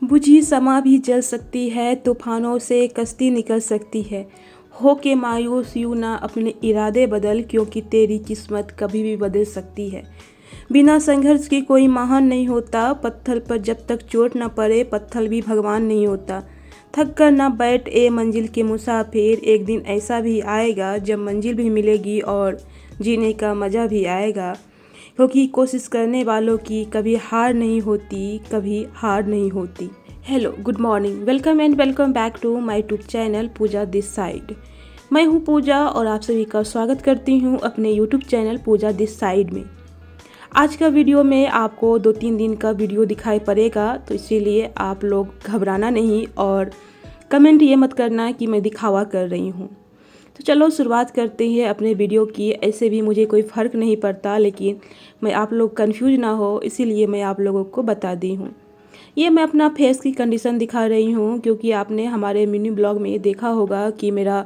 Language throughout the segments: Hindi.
बुझी समा भी जल सकती है, तूफानों से कश्ती निकल सकती है। हो के मायूस यूं ना अपने इरादे बदल, क्योंकि तेरी किस्मत कभी भी बदल सकती है। बिना संघर्ष के कोई महान नहीं होता, पत्थर पर जब तक चोट न पड़े पत्थर भी भगवान नहीं होता। थक कर ना बैठ ए मंजिल के मुसाफिर, एक दिन ऐसा भी आएगा जब मंजिल भी मिलेगी और जीने का मज़ा भी आएगा। क्योंकि कोशिश करने वालों की कभी हार नहीं होती, कभी हार नहीं होती। Hello, good morning, welcome and welcome back to my YouTube channel Pooja this side. मैं हूँ पूजा और आप सभी का स्वागत करती हूँ अपने YouTube channel Pooja this side में। आज का वीडियो में आपको 2-3 दिन का वीडियो दिखाई पड़ेगा, तो इसीलिए आप लोग घबराना नहीं और कमेंट ये मत करना कि मैं दिखावा कर रही हूँ। तो चलो शुरुआत करते हैं अपने वीडियो की। ऐसे भी मुझे कोई फ़र्क नहीं पड़ता, लेकिन मैं आप लोग कंफ्यूज ना हो इसीलिए मैं आप लोगों को बता दी हूँ। ये मैं अपना फेस की कंडीशन दिखा रही हूँ, क्योंकि आपने हमारे मिनी ब्लॉग में देखा होगा कि मेरा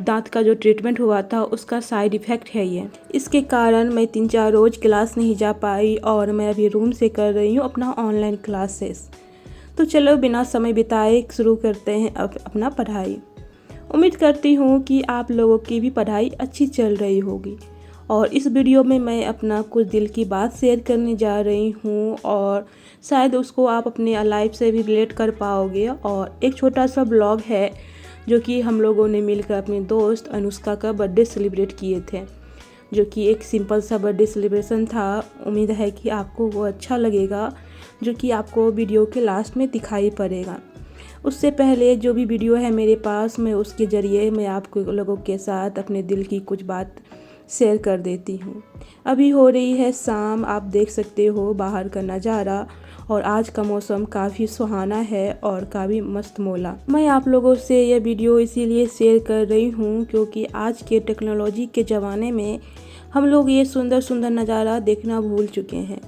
दांत का जो ट्रीटमेंट हुआ था उसका साइड इफ़ेक्ट है ये। इसके कारण मैं 3-4 रोज़ क्लास नहीं जा पाई और मैं अभी रूम से कर रही हूँ अपना ऑनलाइन क्लासेस। तो चलो बिना समय बिताए शुरू करते हैं अब अपना पढ़ाई। उम्मीद करती हूँ कि आप लोगों की भी पढ़ाई अच्छी चल रही होगी और इस वीडियो में मैं अपना कुछ दिल की बात शेयर करने जा रही हूँ और शायद उसको आप अपने लाइफ से भी रिलेट कर पाओगे। और एक छोटा सा ब्लॉग है जो कि हम लोगों ने मिलकर अपने दोस्त अनुष्का का बर्थडे सेलिब्रेट किए थे, जो कि एक सिंपल सा बर्थडे सेलिब्रेशन था। उम्मीद है कि आपको वो अच्छा लगेगा, जो कि आपको वीडियो के लास्ट में दिखाई पड़ेगा। उससे पहले जो भी वीडियो है मेरे पास, मैं उसके ज़रिए मैं आप लोगों के साथ अपने दिल की कुछ बात शेयर कर देती हूँ। अभी हो रही है शाम, आप देख सकते हो बाहर का नज़ारा और आज का मौसम काफ़ी सुहाना है और काफ़ी मस्त मौला। मैं आप लोगों से यह वीडियो इसीलिए शेयर कर रही हूँ क्योंकि आज के टेक्नोलॉजी के ज़माने में हम लोग ये सुंदर सुंदर नज़ारा देखना भूल चुके हैं,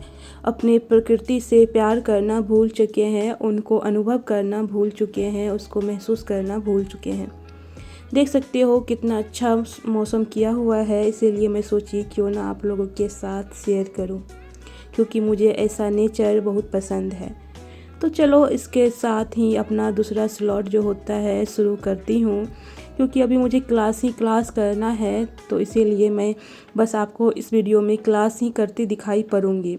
अपने प्रकृति से प्यार करना भूल चुके हैं, उनको अनुभव करना भूल चुके हैं, उसको महसूस करना भूल चुके हैं। देख सकते हो कितना अच्छा मौसम किया हुआ है, इसीलिए मैं सोची क्यों ना आप लोगों के साथ शेयर करूं, क्योंकि मुझे ऐसा नेचर बहुत पसंद है। तो चलो इसके साथ ही अपना दूसरा स्लॉट जो होता है शुरू करती हूँ, क्योंकि अभी मुझे क्लास ही क्लास करना है, तो इसीलिए मैं बस आपको इस वीडियो में क्लास ही करती दिखाई पड़ूँगी।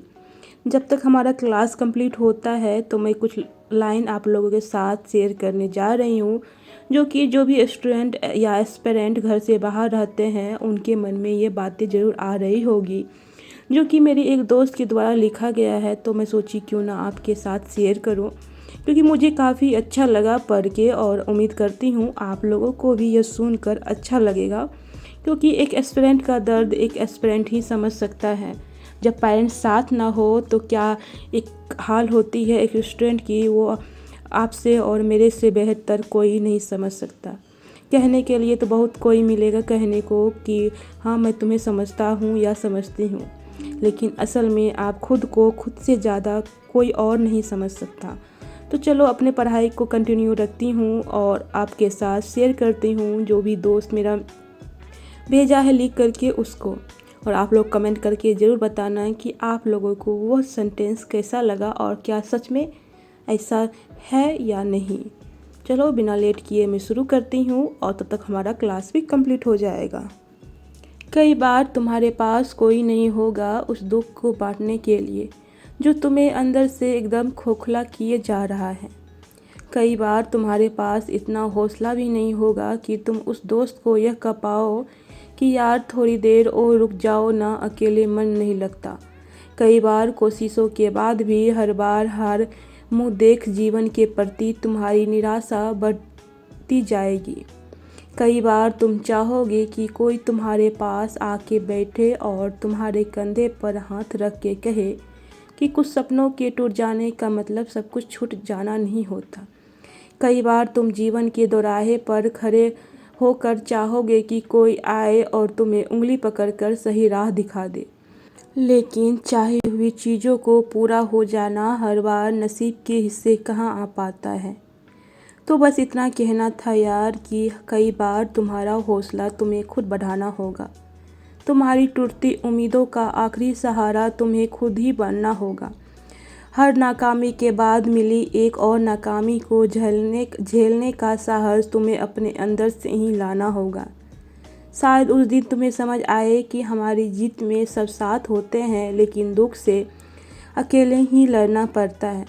जब तक हमारा क्लास कंप्लीट होता है तो मैं कुछ लाइन आप लोगों के साथ शेयर करने जा रही हूँ, जो कि जो भी स्टूडेंट या एस्पिरेंट घर से बाहर रहते हैं उनके मन में ये बातें ज़रूर आ रही होगी, जो कि मेरी एक दोस्त के द्वारा लिखा गया है। तो मैं सोची क्यों ना आपके साथ शेयर करूँ, क्योंकि मुझे काफ़ी अच्छा लगा पढ़ के और उम्मीद करती हूँ आप लोगों को भी यह सुनकर अच्छा लगेगा, क्योंकि एक एस्पिरेंट का दर्द एक एस्पिरेंट ही समझ सकता है। जब पेरेंट्स साथ ना हो तो क्या एक हाल होती है एक स्टूडेंट की, वो आपसे और मेरे से बेहतर कोई नहीं समझ सकता। कहने के लिए तो बहुत कोई मिलेगा कहने को कि हाँ मैं तुम्हें समझता हूँ या समझती हूँ, लेकिन असल में आप खुद को खुद से ज़्यादा कोई और नहीं समझ सकता। तो चलो अपने पढ़ाई को कंटिन्यू रखती हूँ और आपके साथ शेयर करती हूँ जो भी दोस्त मेरा भेजा है लिख करके उसको, और आप लोग कमेंट करके ज़रूर बताना कि आप लोगों को वो सेंटेंस कैसा लगा और क्या सच में ऐसा है या नहीं। चलो बिना लेट किए मैं शुरू करती हूँ और तब तक हमारा क्लास भी कंप्लीट हो जाएगा। कई बार तुम्हारे पास कोई नहीं होगा उस दुख को बांटने के लिए जो तुम्हें अंदर से एकदम खोखला किए जा रहा है। कई बार तुम्हारे पास इतना हौसला भी नहीं होगा कि तुम उस दोस्त को यह कह पाओ कि यार थोड़ी देर और रुक जाओ ना, अकेले मन नहीं लगता। कई बार कोशिशों के बाद भी हर बार हार मुँह देख जीवन के प्रति तुम्हारी निराशा बढ़ती जाएगी। कई बार तुम चाहोगे कि कोई तुम्हारे पास आके बैठे और तुम्हारे कंधे पर हाथ रख के कहे कि कुछ सपनों के टूट जाने का मतलब सब कुछ छूट जाना नहीं होता। कई बार तुम जीवन के दोराहे पर खड़े होकर चाहोगे कि कोई आए और तुम्हें उंगली पकड़कर सही राह दिखा दे, लेकिन चाही हुई चीज़ों को पूरा हो जाना हर बार नसीब के हिस्से कहाँ आ पाता है। तो बस इतना कहना था यार कि कई बार तुम्हारा हौसला तुम्हें खुद बढ़ाना होगा। तुम्हारी टूटती उम्मीदों का आखिरी सहारा तुम्हें खुद ही बनना होगा। हर नाकामी के बाद मिली एक और नाकामी को झेलने का साहस तुम्हें अपने अंदर से ही लाना होगा। शायद उस दिन तुम्हें समझ आए कि हमारी जीत में सब साथ होते हैं, लेकिन दुख से अकेले ही लड़ना पड़ता है।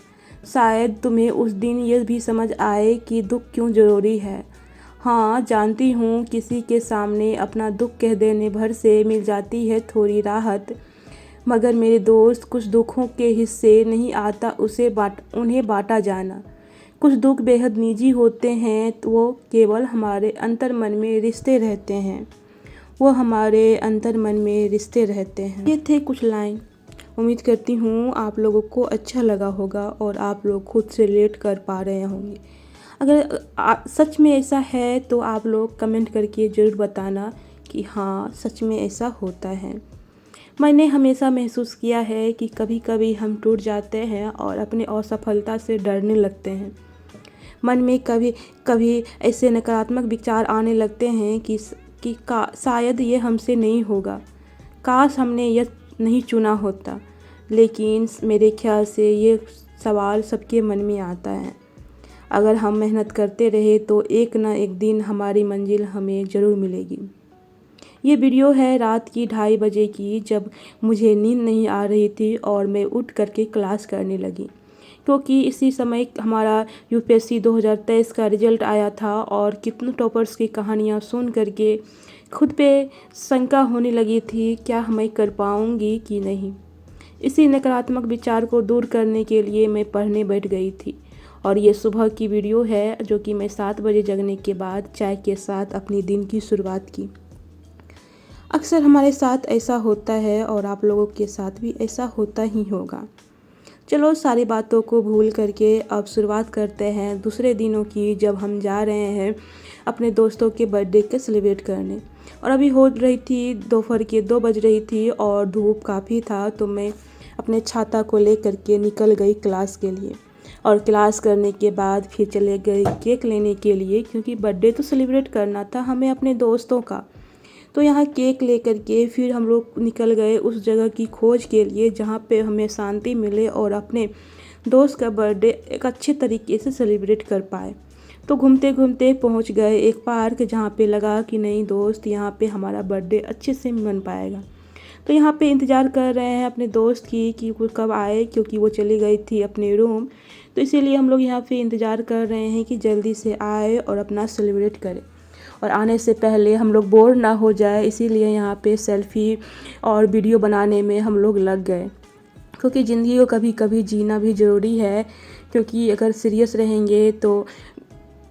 शायद तुम्हें उस दिन ये भी समझ आए कि दुख क्यों ज़रूरी है। हाँ, जानती हूँ किसी के सामने अपना दुख कह देने भर से मिल जाती है थोड़ी राहत, मगर मेरे दोस्त, कुछ दुखों के हिस्से नहीं आता उन्हें बांटा जाना। कुछ दुख बेहद निजी होते हैं, तो वो केवल हमारे अंतर्मन में रिश्ते रहते हैं। ये थे कुछ लाइन। उम्मीद करती हूँ आप लोगों को अच्छा लगा होगा और आप लोग खुद से रिलेट कर पा रहे होंगे। अगर सच में ऐसा है तो आप लोग कमेंट करके ज़रूर बताना कि हाँ, सच में ऐसा होता है। मैंने हमेशा महसूस किया है कि कभी कभी हम टूट जाते हैं और अपने असफलता से डरने लगते हैं। मन में कभी कभी ऐसे नकारात्मक विचार आने लगते हैं कि शायद ये हमसे नहीं होगा, काश हमने यह नहीं चुना होता। लेकिन मेरे ख्याल से ये सवाल सबके मन में आता है। अगर हम मेहनत करते रहे तो एक न एक दिन हमारी मंजिल हमें ज़रूर मिलेगी। ये वीडियो है रात की 2:30 बजे की, जब मुझे नींद नहीं आ रही थी और मैं उठ करके क्लास करने लगी, क्योंकि इसी समय हमारा यूपीएससी 2023 का रिजल्ट आया था और कितने टॉपर्स की कहानियाँ सुन करके खुद पे शंका होने लगी थी, क्या मैं कर पाऊँगी कि नहीं। इसी नकारात्मक विचार को दूर करने के लिए मैं पढ़ने बैठ गई थी। और ये सुबह की वीडियो है, जो कि मैं 7 बजे जगने के बाद चाय के साथ अपनी दिन की शुरुआत की। अक्सर हमारे साथ ऐसा होता है और आप लोगों के साथ भी ऐसा होता ही होगा। चलो, सारी बातों को भूल करके अब शुरुआत करते हैं दूसरे दिनों की, जब हम जा रहे हैं अपने दोस्तों के बर्थडे के सेलिब्रेट करने। और अभी हो रही थी दोपहर के 2 बज रही थी और धूप काफ़ी था, तो मैं अपने छाता को ले करके निकल गई क्लास के लिए। और क्लास करने के बाद फिर चले गए केक लेने के लिए, क्योंकि बर्थडे तो सेलिब्रेट करना था हमें अपने दोस्तों का। तो यहाँ केक लेकर के फिर हम लोग निकल गए उस जगह की खोज के लिए जहाँ पे हमें शांति मिले और अपने दोस्त का बर्थडे एक अच्छे तरीके से सेलिब्रेट कर पाए। तो घूमते घूमते पहुँच गए एक पार्क, जहाँ पे लगा कि नहीं दोस्त, यहाँ पे हमारा बर्थडे अच्छे से मन पाएगा। तो यहाँ पे इंतज़ार कर रहे हैं अपने दोस्त की कि वो कब आए, क्योंकि वो चली गई थी अपने रूम। तो इसीलिए हम लोग यहाँ पे इंतज़ार कर रहे हैं कि जल्दी से आए और अपना सेलिब्रेट करें। और आने से पहले हम लोग बोर ना हो जाए, इसीलिए यहाँ पे सेल्फ़ी और वीडियो बनाने में हम लोग लग गए, क्योंकि ज़िंदगी को कभी कभी जीना भी ज़रूरी है। क्योंकि अगर सीरियस रहेंगे तो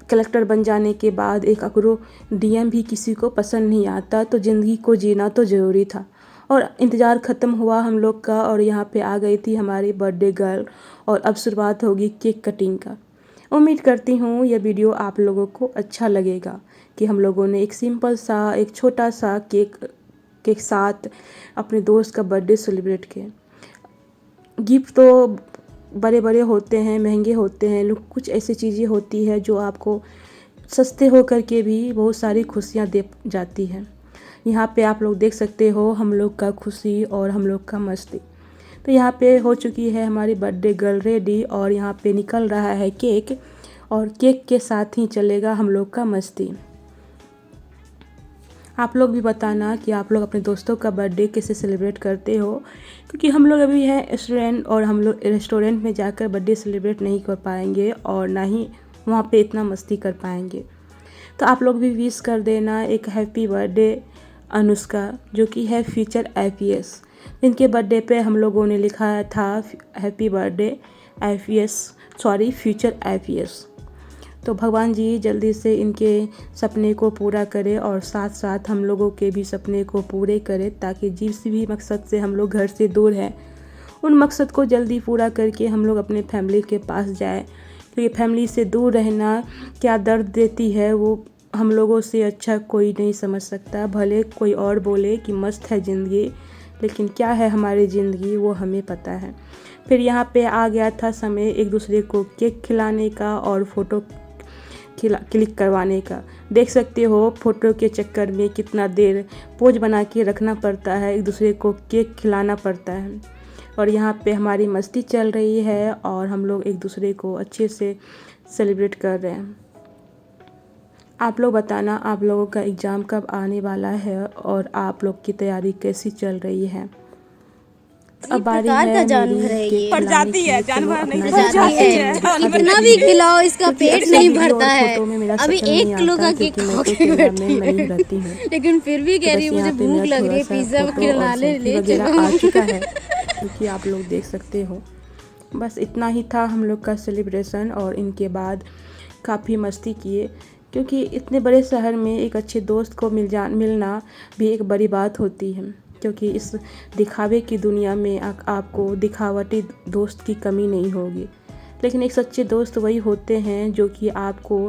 कलेक्टर बन जाने के बाद एक अकरो डीएम भी किसी को पसंद नहीं आता। तो ज़िंदगी को जीना तो ज़रूरी था। और इंतज़ार ख़त्म हुआ हम लोग का और यहाँ पे आ गई थी हमारी बर्थडे गर्ल, और अब शुरुआत होगी केक कटिंग का। उम्मीद करती हूँ यह वीडियो आप लोगों को अच्छा लगेगा कि हम लोगों ने एक सिंपल सा, एक छोटा सा केक के साथ अपने दोस्त का बर्थडे सेलिब्रेट किया। गिफ्ट तो बड़े बड़े होते हैं, महंगे होते हैं, कुछ ऐसी चीज़ें होती है जो आपको सस्ते हो कर के भी बहुत सारी खुशियाँ दे जाती हैं। यहाँ पे आप लोग देख सकते हो हम लोग का खुशी और हम लोग का मस्ती। तो यहाँ पे हो चुकी है हमारी बर्थडे गर्ल रेडी और यहाँ पे निकल रहा है केक, और केक के साथ ही चलेगा हम लोग का मस्ती। आप लोग भी बताना कि आप लोग अपने दोस्तों का बर्थडे कैसे सेलिब्रेट करते हो, क्योंकि हम लोग अभी है स्टूडेंट और हम लोग रेस्टोरेंट में जाकर बर्थडे सेलिब्रेट नहीं कर पाएंगे और ना ही वहाँ पे इतना मस्ती कर पाएंगे। तो आप लोग भी विश कर देना एक हैप्पी बर्थडे अनुष्का, जो कि है फ्यूचर IPS, जिनके बर्थडे पे हम लोगों ने लिखा था हैप्पी बर्थडे फ्यूचर IPS। तो भगवान जी जल्दी से इनके सपने को पूरा करे और साथ साथ हम लोगों के भी सपने को पूरे करे, ताकि जिस भी मकसद से हम लोग घर से दूर हैं उन मकसद को जल्दी पूरा करके हम लोग अपने फैमिली के पास जाए। क्योंकि फैमिली से दूर रहना क्या दर्द देती है वो हम लोगों से अच्छा कोई नहीं समझ सकता। भले कोई और बोले कि मस्त है ज़िंदगी, लेकिन क्या है हमारी ज़िंदगी वो हमें पता है। फिर यहाँ पे आ गया था समय एक दूसरे को केक खिलाने का और फ़ोटो क्लिक करवाने का। देख सकते हो फ़ोटो के चक्कर में कितना देर पोज बना के रखना पड़ता है, एक दूसरे को केक खिलाना पड़ता है। और यहाँ पे हमारी मस्ती चल रही है और हम लोग एक दूसरे को अच्छे से सेलिब्रेट कर रहे हैं। आप लोग बताना आप लोगों का एग्ज़ाम कब आने वाला है और आप लोग की तैयारी कैसी चल रही है। अब बारी प्रकार का है जानवर मेरी है केक ये। प्रजाति है, जानवर नहीं प्रजाति है, कितना भी खिलाओ इसका पेट नहीं भरता है। अभी 1 किलो का केक खा के बैठी है, रहती हूँ। लेकिन फिर भी कह रही है मुझे भूख लग रही है, पिज्जा खिला ले चलो। आ चुका है क्योंकि आप लोग देख सकते हो। बस इतना ही था हम लोग का सेलिब्रेशन और इनके बाद काफ़ी मस्ती किए, क्योंकि इतने बड़े शहर में एक अच्छे दोस्त को मिलना भी एक बड़ी बात होती है, क्योंकि इस दिखावे की दुनिया में आपको दिखावटी दोस्त की कमी नहीं होगी। लेकिन एक सच्चे दोस्त वही होते हैं जो कि आपको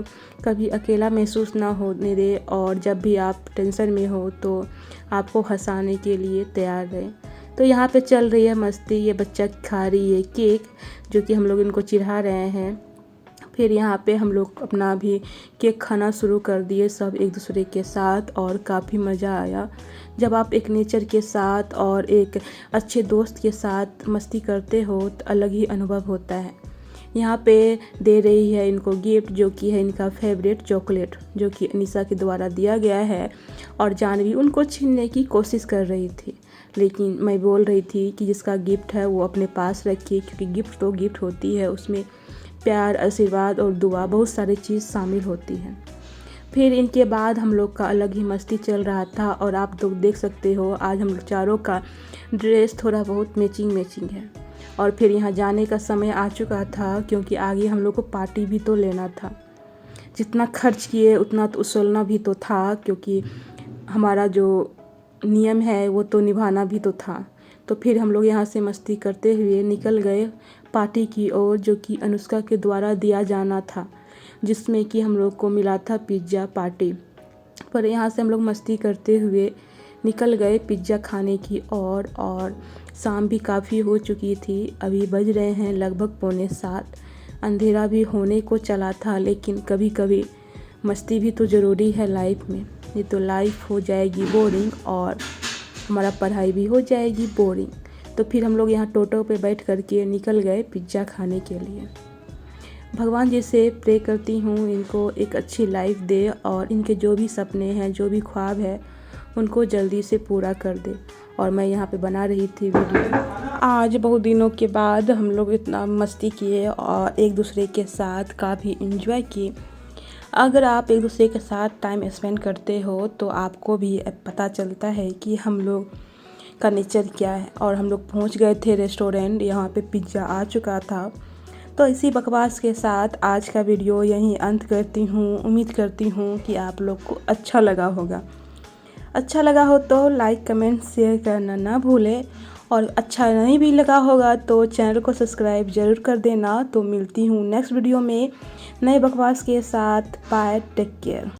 कभी अकेला महसूस ना होने दे और जब भी आप टेंशन में हो तो आपको हंसाने के लिए तैयार रहे। तो यहाँ पे चल रही है मस्ती, ये बच्चा खा रही है केक जो कि हम लोग इनको चिढ़ा रहे हैं। फिर यहाँ पे हम लोग अपना भी केक खाना शुरू कर दिए सब एक दूसरे के साथ और काफ़ी मज़ा आया। जब आप एक नेचर के साथ और एक अच्छे दोस्त के साथ मस्ती करते हो तो अलग ही अनुभव होता है। यहाँ पे दे रही है इनको गिफ्ट जो कि है इनका फेवरेट चॉकलेट, जो कि अनीसा के द्वारा दिया गया है और जानवी उनको छीनने की कोशिश कर रही थी, लेकिन मैं बोल रही थी कि जिसका गिफ्ट है वो अपने पास रखिए, क्योंकि गिफ्ट तो गिफ्ट होती है, उसमें प्यार, आशीर्वाद और दुआ बहुत सारी चीज़ शामिल होती हैं। फिर इनके बाद हम लोग का अलग ही मस्ती चल रहा था और आप लोग देख सकते हो आज हम लोग चारों का ड्रेस थोड़ा बहुत मैचिंग है। और फिर यहाँ जाने का समय आ चुका था, क्योंकि आगे हम लोग को पार्टी भी तो लेना था। जितना खर्च किए उतना तो उछलना भी तो था, क्योंकि हमारा जो नियम है वो तो निभाना भी तो था। तो फिर हम लोग यहाँ से मस्ती करते हुए निकल गए पार्टी की ओर, जो कि अनुष्का के द्वारा दिया जाना था, जिसमें कि हम लोग को मिला था पिज़्ज़ा पार्टी। पर यहाँ से हम लोग मस्ती करते हुए निकल गए पिज़्ज़ा खाने की ओर और शाम भी काफ़ी हो चुकी थी। अभी बज रहे हैं लगभग 6:45। अंधेरा भी होने को चला था, लेकिन कभी कभी मस्ती भी तो ज़रूरी है लाइफ में, नहीं तो लाइफ हो जाएगी बोरिंग और हमारा पढ़ाई भी हो जाएगी बोरिंग। तो फिर हम लोग यहाँ टोटो पे बैठ करके निकल गए पिज़्ज़ा खाने के लिए। भगवान जी से प्रे करती हूँ इनको एक अच्छी लाइफ दे और इनके जो भी सपने हैं, जो भी ख्वाब है, उनको जल्दी से पूरा कर दे। और मैं यहाँ पे बना रही थी वीडियो। आज बहुत दिनों के बाद हम लोग इतना मस्ती किए और एक दूसरे के साथ काफ़ी एंजॉय किए। अगर आप एक दूसरे के साथ टाइम स्पेंड करते हो तो आपको भी पता चलता है कि हम लोग का नेचर क्या है। और हम लोग पहुंच गए थे रेस्टोरेंट, यहाँ पे पिज़्ज़ा आ चुका था। तो इसी बकवास के साथ आज का वीडियो यहीं अंत करती हूँ। उम्मीद करती हूँ कि आप लोग को अच्छा लगा होगा। अच्छा लगा हो तो लाइक, कमेंट, शेयर करना ना भूलें और अच्छा नहीं भी लगा होगा तो चैनल को सब्सक्राइब ज़रूर कर देना। तो मिलती हूँ नेक्स्ट वीडियो में नए बकवास के साथ। Bye, take care.